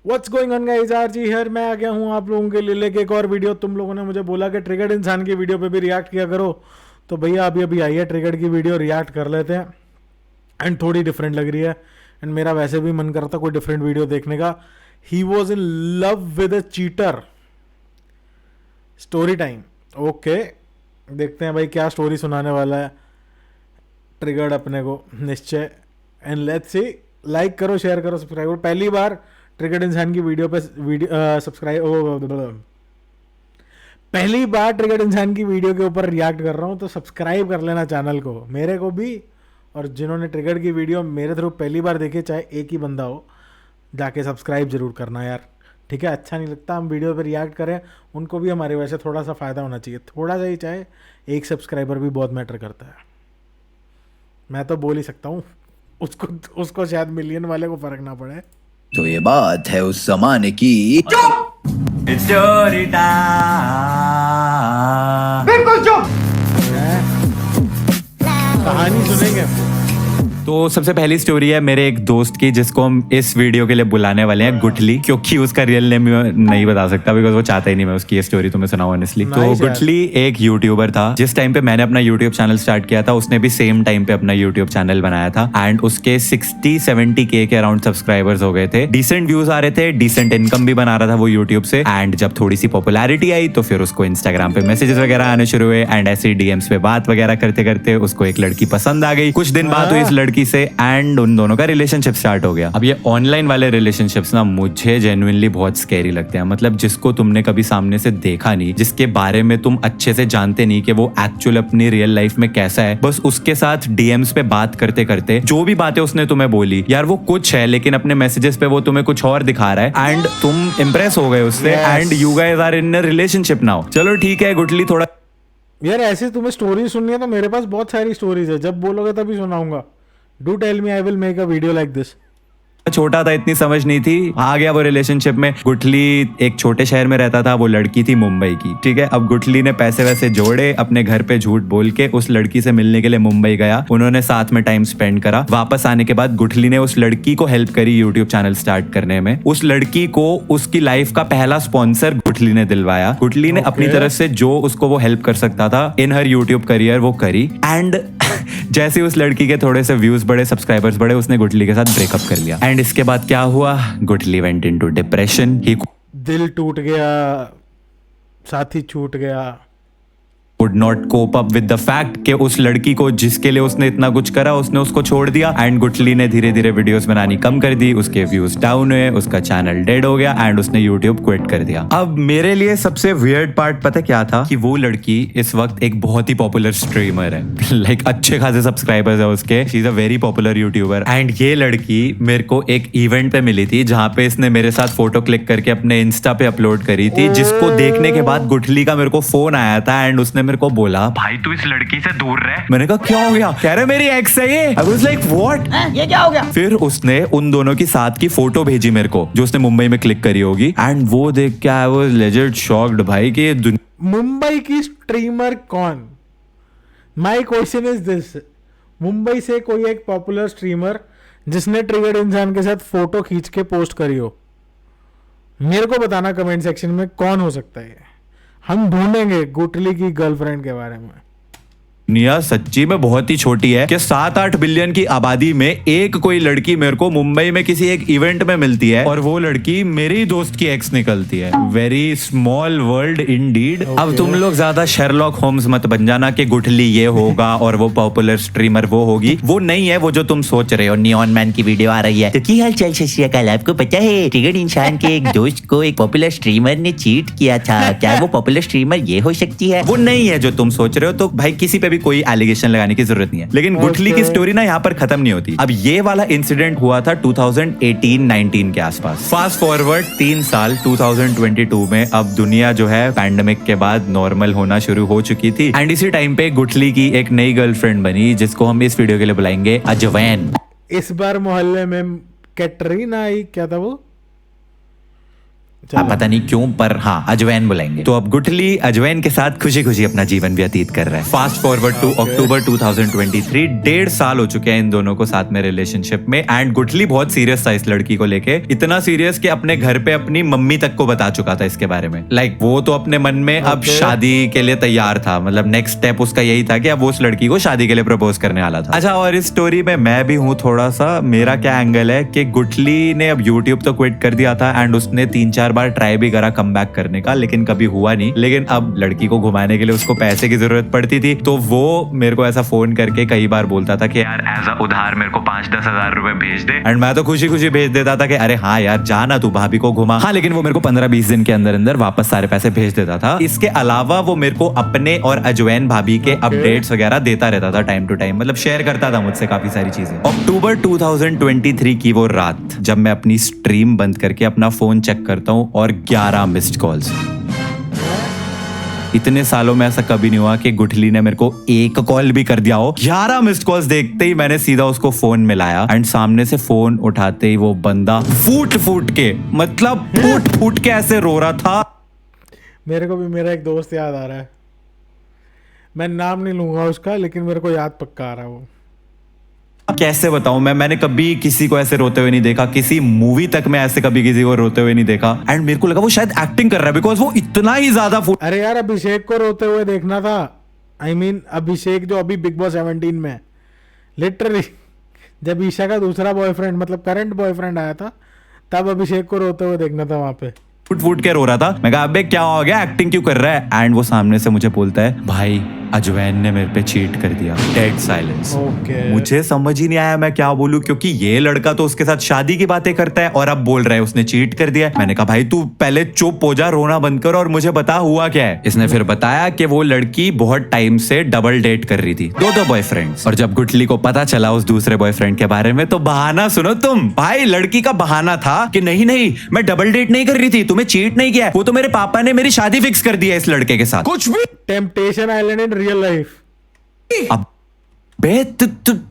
What's going on guys, RG here. मैं आ गया हूँ आप लोगों के लिए लेके एक और वीडियो। तुम लोगों ने मुझे बोला कि ट्रिगर्ड इंसान की वीडियो पे भी रिएक्ट किया करो, तो भैया अभी अभी आई है ट्रिगर्ड की वीडियो, रिएक्ट कर लेते हैं। एंड थोड़ी डिफरेंट लग रही है, एंड मेरा वैसे भी मन करता कोई डिफरेंट वीडियो देखने का। He was in love with a cheater, story time. Okay, देखते हैं भाई क्या स्टोरी सुनाने वाला है ट्रिगर्ड अपने को, निश्चय। एंड लेट्स सी, लाइक करो, शेयर करो, सब्सक्राइब करो। पहली बार ट्रिगर्ड इंसान की वीडियो पे पहली बार ट्रिगर्ड इंसान की वीडियो के ऊपर रिएक्ट कर रहा हूँ, तो सब्सक्राइब कर लेना चैनल को, मेरे को भी। और जिन्होंने ट्रिगर्ड की वीडियो मेरे थ्रू पहली बार देखे, चाहे एक ही बंदा हो, जाके सब्सक्राइब जरूर करना यार, ठीक है। अच्छा नहीं लगता हम वीडियो पे रिएक्ट करें, उनको भी हमारे वैसे थोड़ा सा फ़ायदा होना चाहिए, थोड़ा सा ही चाहे। एक सब्सक्राइबर भी बहुत मैटर करता है। मैं तो बोल ही सकता हूँ, उसको उसको शायद मिलियन वाले को फर्क ना पड़े। तो ये बात है उस जमाने की। Story time. बिल्कुल चुप। कहानी सुनेंगे। तो सबसे पहली स्टोरी है मेरे एक दोस्त की, जिसको हम इस वीडियो के लिए बुलाने वाले हैं गुठली, क्योंकि उसका रियल नेम नहीं बता सकता बिकॉज वो चाहता ही नहीं मैं उसकी ये स्टोरी तुम्हें सुनाऊं ऑनेस्टली। तो Nice यार। गुठली एक यूट्यूबर था। जिस टाइम पे मैंने अपना यूट्यूब चैनल स्टार्ट किया था, उसने भी सेम टाइम पे अपना यूट्यूब चैनल बनाया था, एंड उसके 60-70 के अराउंड सब्सक्राइबर्स हो गए थे। डिसेंट व्यूज आ रहे थे, डिसेंट इनकम भी बना रहा था वो यूट्यूब से। एंड जब थोड़ी सी पॉपुलैरिटी आई तो फिर उसको इंस्टाग्राम पे मैसेजेस वगैरह आने शुरू हुए, एंड ऐसे डीएम्स पे बात वगैरह करते करते उसको एक लड़की पसंद आ गई। कुछ दिन बाद हुई इस लड़की से, एंड उन दोनों का रिलेशनशिप स्टार्ट हो गया। अब ये ऑनलाइन वाले रिलेशनशिप्स ना मुझे जेन्युइनली बहुत स्कैरी लगते हैं। मतलब जिसको तुमने कभी सामने से देखा नहीं, जिसके बारे में तुम अच्छे से जानते नहीं कि वो एक्चुअल अपनी रियल लाइफ में कैसा है, बस उसके साथ डीएम्स पे बात करते करते जो भी बातें उसने तुम्हें बोली यार वो कुछ है, लेकिन अपने मैसेजेस पे वो तुम्हें कुछ और दिखा रहा है, एंड तुम इंप्रेस हो गए उससे, and you guys are in a relationship now. चलो ठीक है गुठली, थोड़ा यार ऐसे तुम्हें स्टोरी सुननी है तो मेरे पास बहुत सारी स्टोरीज है, जब बोलोगे तभी सुनाऊंगा। Do tell me, I will make a video like this. छोटा था, इतनी समझ नहीं थी। आ गया वो रिलेशनशिप में। गुठली एक छोटे शहर में रहता था, वो लड़की थी मुंबई की, ठीक है। अब गुठली ने पैसे वैसे जोड़े, अपने घर पे झूठ बोल के उस लड़की से मिलने के लिए मुंबई गया। उन्होंने साथ में टाइम स्पेंड करा। वापस आने के बाद गुठली ने उस लड़की को हेल्प करी यूट्यूब चैनल स्टार्ट करने में। उस लड़की को उसकी लाइफ का पहला स्पॉन्सर गुठली ने दिलवाया। गुठली ने अपनी तरफ से जो उसको वो हेल्प कर सकता था इन हर यूट्यूब करियर वो करी। एंड जैसे उस लड़की के थोड़े से व्यूज बढ़े, सब्सक्राइबर्स बढ़े, उसने गुठली के साथ ब्रेकअप कर लिया। एंड इसके बाद क्या हुआ, गुठली वेंट इनटू डिप्रेशन। ही दिल टूट गया, साथी छूट गया। would not cope up with the fact कि उस लड़की को जिसके लिए उसने इतना कुछ करा उसने उसको छोड़ दिया। एंड गुठली ने धीरे धीरे वीडियोस बनानी कम कर दी, उसके व्यूज डाउन हुए, उसका चैनल डेड हो गया, एंड उसने यूट्यूब क्विट कर दिया। अब मेरे लिए सबसे वियर्ड पार्ट पता क्या था, कि वो लड़की इस वक्त एक बहुत ही पॉपुलर स्ट्रीमर है। लाइक अच्छे खासे सब्सक्राइबर्स है उसके, she is a very popular YouTuber. And ये लड़की मेरे को एक इवेंट पे मिली थी, जहां पे इसने मेरे साथ फोटो क्लिक करके अपने इंस्टा पे अपलोड करी थी, जिसको देखने के बाद गुठली का मेरे को फोन आया था, एंड उसने मेरे को बोला भाई तू इस लड़की से दूर रह। मैंने कहा क्या हो गया? कह रहे मेरी एक्स है ये। आई वाज लाइक व्हाट, ये क्या हो गया? फिर उसने उन दोनों की साथ की फोटो भेजी मेरे को, जो उसने मुंबई में क्लिक करी होगी, एंड वो देख के आई वाज लेजिट शॉक्ड भाई कि ये मुंबई की स्ट्रीमर कौन? My question is this, Mumbai से कोई एक पॉपुलर स्ट्रीमर जिसने ट्रिगर्ड इंसान के साथ फोटो खींच के पोस्ट करी हो, मेरे को बताना कमेंट सेक्शन में कौन हो सकता है। हम ढूंढेंगे गुठली की गर्लफ्रेंड के बारे में। दुनिया सच्ची में बहुत ही छोटी है कि 7-8 बिलियन की आबादी में एक कोई लड़की मेरे को मुंबई में किसी एक इवेंट में मिलती है, और वो लड़की मेरे ही दोस्त की एक्स निकलती है। Very small world Indeed. अब तुम लोग ज्यादा शेरलॉक होम्स मत बन जाना कि गुठली ये होगा और वो पॉपुलर स्ट्रीमर वो होगी। वो नहीं है वो जो तुम सोच रहे हो। नियॉन मैन की वीडियो आ रही है। तो की हाल चाल, सत श्री अकाल। आपको पता है ट्रिगर्ड इंसान के एक दोस्त को एक पॉपुलर स्ट्रीमर ने चीट किया था। क्या वो पॉपुलर स्ट्रीमर ये हो सकती है? वो नहीं है जो तुम सोच रहे हो। तो भाई किसी पे भी कोई एलिगेशन लगाने की जरूरत नहीं है। लेकिन गुठली की स्टोरी ना यहाँ पर खत्म नहीं होती। अब ये वाला इंसिडेंट हुआ था 2018-19 के आसपास। फास्ट फॉरवर्ड 3 साल 2022 में अब दुनिया जो है पैंडेमिक के बाद नॉर्मल होना शुरू हो चुकी थी, एंड इसी टाइम पे गुठली की एक नई गर्लफ्रेंड बनी, जिसको हम इस वीडियो के लिए बुलाएंगे अजवैन। इस बार मोहल्ले में कैटरीना आई, क्या था वो, हाँ, पता नहीं क्यों पर हाँ अजवैन बुलाएंगे। तो अब गुठली अजवैन के साथ खुशी खुशी अपना जीवन व्यतीत कर रहा है। फास्ट फॉरवर्ड टू अक्टूबर 2023, 1.5 साल हो चुके हैं इन दोनों को साथ में रिलेशनशिप में। एंड गुठली बहुत सीरियस था इस लड़की को लेके, इतना सीरियस कि अपने घर पे अपनी मम्मी तक को बता चुका था इसके बारे में। लाइक वो तो अपने मन में अब शादी के लिए तैयार था, मतलब नेक्स्ट स्टेप उसका यही था कि अब वो उस लड़की को शादी के लिए प्रपोज करने वाला था। अच्छा, और इस स्टोरी में मैं भी हूँ थोड़ा सा, मेरा क्या एंगल है कि गुठली ने अब यूट्यूब तो क्विट कर दिया था एंड उसने 3-4 बार ट्राई भी करा कम बैक करने का, लेकिन कभी हुआ नहीं। लेकिन अब लड़की को घुमाने के लिए उसको पैसे की जरूरत पड़ती थी, तो वो मेरे को ऐसा फोन करके कई बार बोलता था कि यार एज अ उधार मेरे को 5-10 हजार रुपए भेज दे। एंड मैं तो खुशी खुशी भेज देता था कि अरे हाँ यार जाना तू भाभी को घुमा। हाँ, लेकिन वो मेरे को 15-20 दिन के अंदर अंदर वापस सारे पैसे भेज देता था। इसके अलावा वो मेरे को अपने और अजवैन भाभी के अपडेट्स वगैरह देता रहता था टाइम टू टाइम, मतलब शेयर करता था मुझसे काफी सारी चीजें। अक्टूबर 2023 की वो रात जब मैं अपनी स्ट्रीम बंद करके अपना फोन चेक करता हूँ और 11 मिस्ड कॉल्स। इतने सालों में ऐसा कभी नहीं हुआ कि गुठली ने मेरे को एक कॉल भी कर दिया हो। 11 मिस्ड कॉल्स देखते ही मैंने सीधा उसको फोन मिलाया एंड सामने से फोन उठाते ही वो बंदा फूट फूट के ऐसे रो रहा था। मेरे को भी मेरा एक दोस्त याद आ रहा है, मैं नाम नहीं लूंगा उसका, लेकिन मेरे को याद पक्का आ रहा है वो। कैसे बताऊं मैंने कभी किसी को ऐसे रोते हुए नहीं देखा, किसी मूवी तक में ऐसे कभी किसी को रोते हुए नहीं देखा। एंड मेरे को लगा वो शायद एक्टिंग कर रहा है बिकॉज वो इतना ही ज्यादा अरे यार अभिषेक को रोते हुए देखना था। I mean, अभिषेक जो अभी बिग बॉस 17 में, लिटरली जब ईशा का दूसरा बॉयफ्रेंड मतलब करंट बॉयफ्रेंड आया था, तब अभिषेक को रोते हुए देखना था वहां पे। फुट के रो रहा था। मैं कहा अबे क्या हो गया, एक्टिंग क्यों कर रहा है? एंड वो सामने से मुझे बोलता है भाई अजवैन ने मेरे पे चीट कर दिया। Dead silence. मुझे समझ ही नहीं आया मैं क्या बोलूं, क्योंकि ये लड़का तो उसके साथ शादी की बातें करता है और अब बोल रहा है उसने चीट कर दिया। मैंने कहा भाई तू पहले चुप हो जा, रोना बंद कर और मुझे बता हुआ क्या है। इसने फिर बताया कि वो लड़की बहुत टाइम से डबल डेट कर रही थी, दो बॉयफ्रेंड्स। और जब गुठली को पता चला उस दूसरे बॉयफ्रेंड के बारे में, तो बहाना सुनो तुम भाई, लड़की का बहाना था कि नहीं मैं डबल डेट नहीं कर रही थी, तुम्हें चीट नहीं किया, वो तो मेरे पापा ने मेरी शादी फिक्स कर दी है इस लड़के के साथ। कुछ भी temptation island in real life. अब बे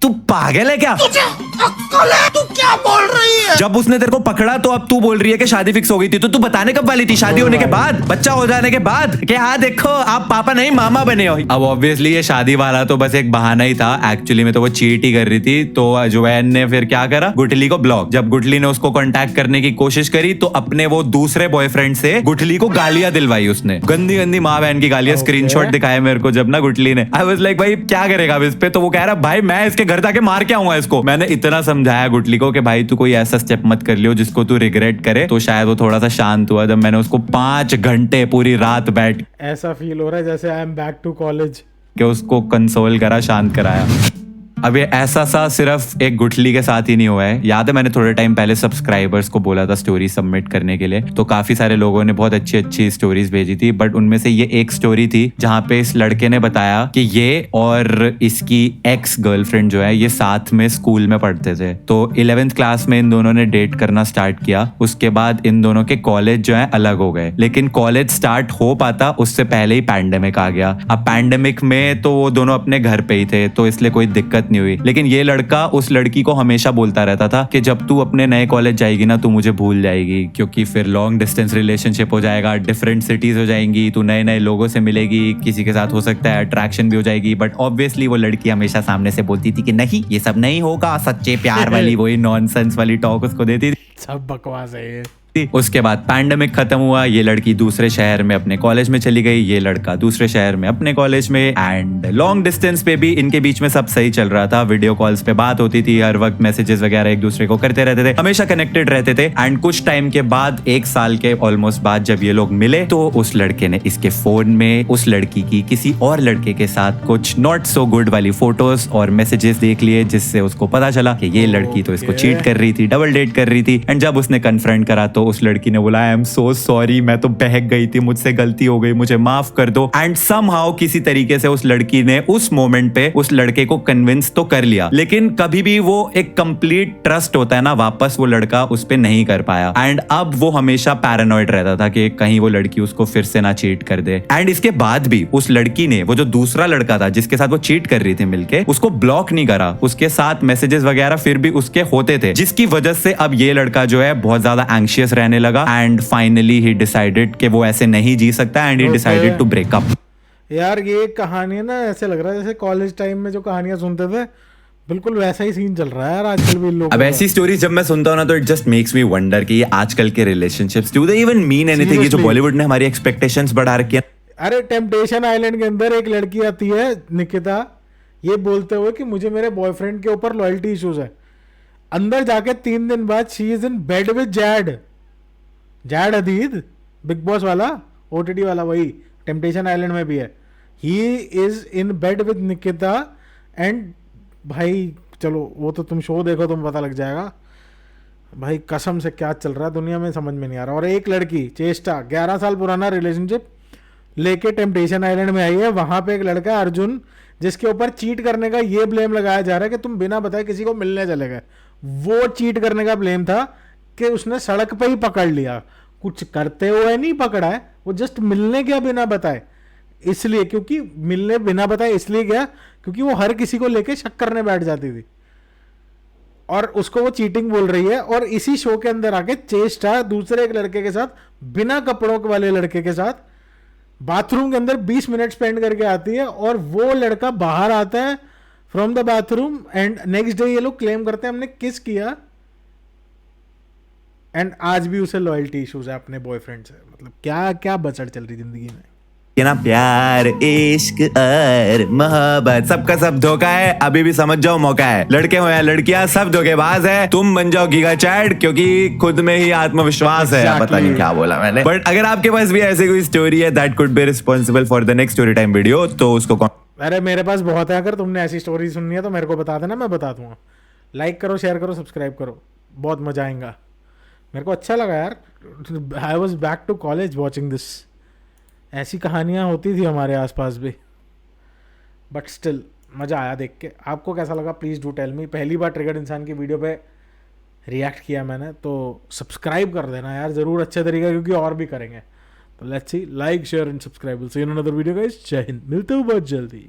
तू पागल है क्या? तुझे अक्ल है? तू क्या बोल रही है? जब उसने तेरे को पकड़ा तो अब तू बोल रही है कि शादी फिक्स हो गई थी, तो तू बताने कब वाली थी? शादी होने के बाद, बच्चा हो जाने के बाद कि हाँ देखो आप पापा नहीं मामा बने हो। अब ऑब्वियसली ये शादी वाला तो बस एक बहाना ही था, एक्चुअली में तो वो चीट ही कर रही थी। तो अजवैन ने फिर क्या करा, गुठली को ब्लॉक। जब गुठली ने उसको कांटेक्ट करने की कोशिश करी तो अपने वो दूसरे बॉयफ्रेंड से गुठली को गालियां दिलवाई उसने, गंदी गंदी माँ बहन की गालियां। स्क्रीनशॉट दिखाया मेरे को जब ना गुठली ने। आई वाज लाइक भाई क्या करेगा अब इस पे? तो वो कह रहा भाई मैं इसके घर जाके मार के आऊंगा इसको। मैंने इतना समझाया गुठली को कि भाई तू कोई ऐसा स्टेप मत कर लियो जिसको तू रिग्रेट करे, तो शायद वो थोड़ा सा शांत हुआ। जब मैंने उसको 5 घंटे पूरी रात बैठ ऐसा फील हो रहा है जैसे I am back to college के उसको कंसोल करा, शांत कराया। अब ये ऐसा सा सिर्फ एक गुठली के साथ ही नहीं हुआ है। याद है मैंने थोड़े टाइम पहले सब्सक्राइबर्स को बोला था स्टोरी सबमिट करने के लिए, तो काफी सारे लोगों ने बहुत अच्छी अच्छी स्टोरीज भेजी थी, बट उनमें से ये एक स्टोरी थी जहां पे इस लड़के ने बताया कि ये और इसकी एक्स गर्लफ्रेंड जो है ये साथ में स्कूल में पढ़ते थे। तो 11th क्लास में इन दोनों ने डेट करना स्टार्ट किया। उसके बाद इन दोनों के कॉलेज जो है अलग हो गए, लेकिन कॉलेज स्टार्ट हो पाता उससे पहले ही पैंडेमिक आ गया। अब पैंडेमिक में तो वो दोनों अपने घर पे ही थे, तो इसलिए कोई दिक्कत नहीं हुई। लेकिन ये लड़का उस लड़की को हमेशा बोलता रहता था कि जब तू अपने नए कॉलेज जाएगी ना, तू मुझे भूल जाएगी, क्योंकि फिर लॉन्ग डिस्टेंस रिलेशनशिप हो जाएगा, डिफरेंट सिटीज हो जाएंगी, तू नए नए लोगों से मिलेगी, किसी के साथ हो सकता है अट्रैक्शन भी हो जाएगी। बट ऑब्वियसली वो लड़की हमेशा सामने से बोलती थी कि नहीं ये सब नहीं होगा, सच्चे प्यार वाली वही नॉनसेंस वाली टॉक उसको देती थी। सब बकवास है ये। उसके बाद पैंडेमिक खत्म हुआ, ये लड़की दूसरे शहर में अपने कॉलेज में चली गई, ये लड़का दूसरे शहर में अपने कॉलेज में। एंड लॉन्ग डिस्टेंस पे भी इनके बीच में सब सही चल रहा था, वीडियो कॉल्स पे बात होती थी, हर वक्त मैसेजेस वगैरह एक दूसरे को करते रहते थे, हमेशा कनेक्टेड रहते थे। एंड कुछ टाइम के बाद, 1 साल के ऑलमोस्ट बाद जब ये लोग मिले, तो उस लड़के ने इसके फोन में उस लड़की की किसी और लड़के के साथ कुछ नॉट सो गुड वाली फोटोज और मैसेजेस देख लिए, जिससे उसको पता चला कि ये लड़की तो इसको चीट कर रही थी, डबल डेट कर रही थी। एंड जब उसने कन्फ्रंट करा तो उस लड़की ने बोला आई एम सो सॉरी, मैं तो बहक गई थी, मुझसे गलती हो गई, मुझे माफ कर दो। एंड समहाउ किसी तरीके से उस लड़की ने उस मोमेंट पे उस लड़के को कन्विंस तो कर लिया, लेकिन कभी भी वो एक कंप्लीट ट्रस्ट होता है ना, वापस वो लड़का उस पे नहीं कर पाया। एंड अब वो हमेशा पैरानॉइड रहता था कि कहीं वो लड़की उसको फिर से ना चीट कर दे। एंड इसके बाद भी उस लड़की ने वो जो दूसरा लड़का था जिसके साथ वो चीट कर रही थी मिलके, उसको ब्लॉक नहीं करा, उसके साथ मैसेजेस वगैरह फिर भी उसके होते थे, जिसकी वजह से अब ये लड़का जो है बहुत ज्यादा एंग्शियस रहने लगा एंड फाइनली ही डिसाइडेड कि वो ऐसे नहीं जी सकता and he Okay. Decided to break up. यार ये कहानी है ना, ऐसे लग रहा है जैसे कॉलेज टाइम में जो कहानियां सुनते थे, बिल्कुल वैसा ही सीन चल रहा है यार आजकल भी इन लोगों अब का। ऐसी स्टोरीज जब मैं सुनता हूँ ना तो it just makes me wonder कि ये आजकल के relationships do they even mean anything? ये जो Seriously. बॉलीवुड ने हमारी एक्सपेक्टेशंस बढ़ा रखी है। अरे टेम्पटेशन आइलैंड के अंदर एक लड़की आती है निकिता, ये बोलते हुए कि मुझे मेरे बॉयफ्रेंड के ऊपर लॉयल्टी इश्यूज है। अंदर जाके 3 दिन बाद she is in bed with Jad Hadid, Bigg Boss वाला, ओटीटी वाला, वही टेम्पटेशन आइलैंड में भी है। He is in bed with Nikita and भाई चलो वो तो तुम शो देखो तुम पता लग जाएगा भाई, कसम से क्या चल रहा है दुनिया में समझ में नहीं आ रहा। और एक लड़की चेष्टा 11 साल पुराना रिलेशनशिप लेके टेम्पटेशन आइलैंड में आई है। वहां पे एक लड़का अर्जुन, जिसके ऊपर चीट करने का ये ब्लेम लगाया जा रहा है कि तुम बिना बताए किसी को मिलने चले गए। वो चीट करने का ब्लेम था कि उसने सड़क पे ही पकड़ लिया, कुछ करते हुए नहीं पकड़ा है, वो जस्ट मिलने गया बिना बताए। इसलिए क्योंकि मिलने बिना बताए इसलिए गया क्योंकि वो हर किसी को लेके शक करने बैठ जाती थी और उसको वो चीटिंग बोल रही है। और इसी शो के अंदर आके चेष्टा दूसरे एक लड़के के साथ, बिना कपड़ों के वाले लड़के के साथ बाथरूम के अंदर 20 मिनट स्पेंड करके आती है और वो लड़का बाहर आता है from the bathroom and next day ये लोग क्लेम करते हैं हमने किस किया, एंड आज भी उसे लॉयल्टी इश्यूज है अपने बॉयफ्रेंड से। मतलब क्या क्या बचड़ चल रही जिंदगी में। ये ना प्यार, इश्क और मोहब्बत सबका सब धोखा है। अभी भी समझ जाओ मौका है। लड़के हो या लड़कियां सब धोखेबाज है। तुम बन जाओ गीगा चैट क्योंकि खुद में ही आत्मविश्वास है। Exactly. पता नहीं क्या बोला मैंने, बट अगर आपके पास भी ऐसी कोई स्टोरी है that could be responsible for the next story time video तो उसको अरे मेरे पास बहुत है, अगर तुमने ऐसी स्टोरी सुननी है तो मेरे को बता देना, मैं बता दूंगा। लाइक करो, शेयर करो, सब्सक्राइब करो, बहुत मजा आएगा। मेरे को अच्छा लगा यार, I was back to college watching this. ऐसी कहानियाँ होती थी हमारे आसपास भी, बट स्टिल मज़ा आया देख के। आपको कैसा लगा प्लीज़ डू टेल मी। पहली बार ट्रिगर्ड इंसान की वीडियो पे रिएक्ट किया मैंने, तो सब्सक्राइब कर देना यार ज़रूर अच्छे तरीके, क्योंकि और भी करेंगे। तो let's see, like share and subscribe. See you in another video guys. जय हिंद, मिलते हैं बहुत जल्दी।